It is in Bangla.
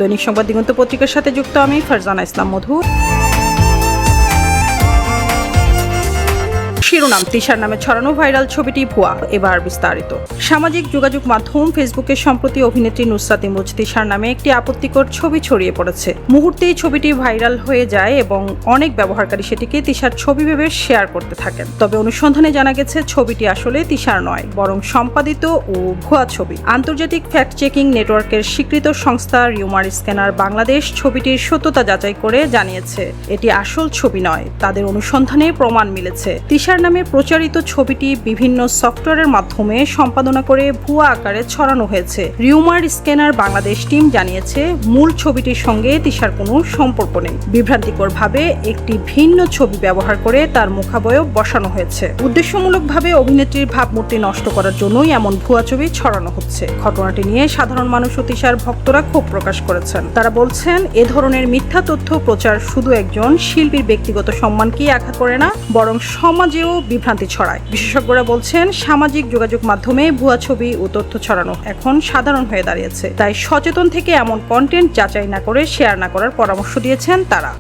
দৈনিক সংবাদ দিগন্ত পত্রিকার সাথে যুক্ত আমি ফারজানা ইসলাম মধু। শিরোনাম, তিশার নামে ছড়ানো ভাইরাল ছবিটি ভুয়া। এবার বিস্তারিত। সামাজিক যোগাযোগ মাধ্যম ফেসবুকে সম্প্রতি অভিনেত্রী নুসরাত ইমরোজ তিশার নামে একটি আপত্তিকর ছবি ছড়িয়ে পড়েছে। মুহূর্তেই ছবিটি ভাইরাল হয়ে যায় এবং অনেক ব্যবহারকারী সেটিকে তিশার ছবি ভেবে শেয়ার করতে থাকেন। তবে অনুসন্ধানে জানা গেছে ছবিটি আসলে তিশার নয়, বরং সম্পাদিত ও ভুয়া ছবি। আন্তর্জাতিক ফ্যাক্ট চেকিং নেটওয়ার্কের স্বীকৃত সংস্থা রিউমার স্ক্যানার বাংলাদেশ ছবিটির সত্যতা যাচাই করে জানিয়েছে এটি আসল ছবি নয়। তাদের অনুসন্ধানে প্রমাণ মিলেছে তিশার নামে প্রচারিত ছবিটি বিভিন্ন সফটওয়্যারের মাধ্যমে সম্পাদনা করে ভুয়া আকারে ছড়ানো হয়েছে। রিউমার স্ক্যানার বাংলাদেশ টিম জানিয়েছে মূল ছবিটির সঙ্গে তিশার কোনো সম্পর্ক নেই। বিভ্রান্তিকরভাবে একটি ভিন্ন ছবি ব্যবহার করে তার মুখাবয়ব বসানো হয়েছে। উদ্দেশ্যমূলকভাবে অভিনেত্রীর ভাবমূর্তি নষ্ট করার জন্যই এমন ভুয়া ছবি ছড়ানো হচ্ছে। ঘটনাটি নিয়ে সাধারণ মানুষ ও তিশার ভক্তরা ক্ষোভ প্রকাশ করেছেন। তারা বলছেন, এ ধরনের মিথ্যা তথ্য প্রচার শুধু একজন শিল্পীর ব্যক্তিগত সম্মানকেই আঘাত করে না, বরং সমাজেও বিভ্রান্তি ছড়ায়। বিশেষজ্ঞরা বলছেন, সামাজিক যোগাযোগ মাধ্যমে ভুয়া ছবি ও তথ্য ছড়ানো এখন সাধারণ হয়ে দাঁড়িয়েছে। তাই সচেতন থেকে এমন কন্টেন্ট যাচাই না করে শেয়ার না করার পরামর্শ দিয়েছেন তারা।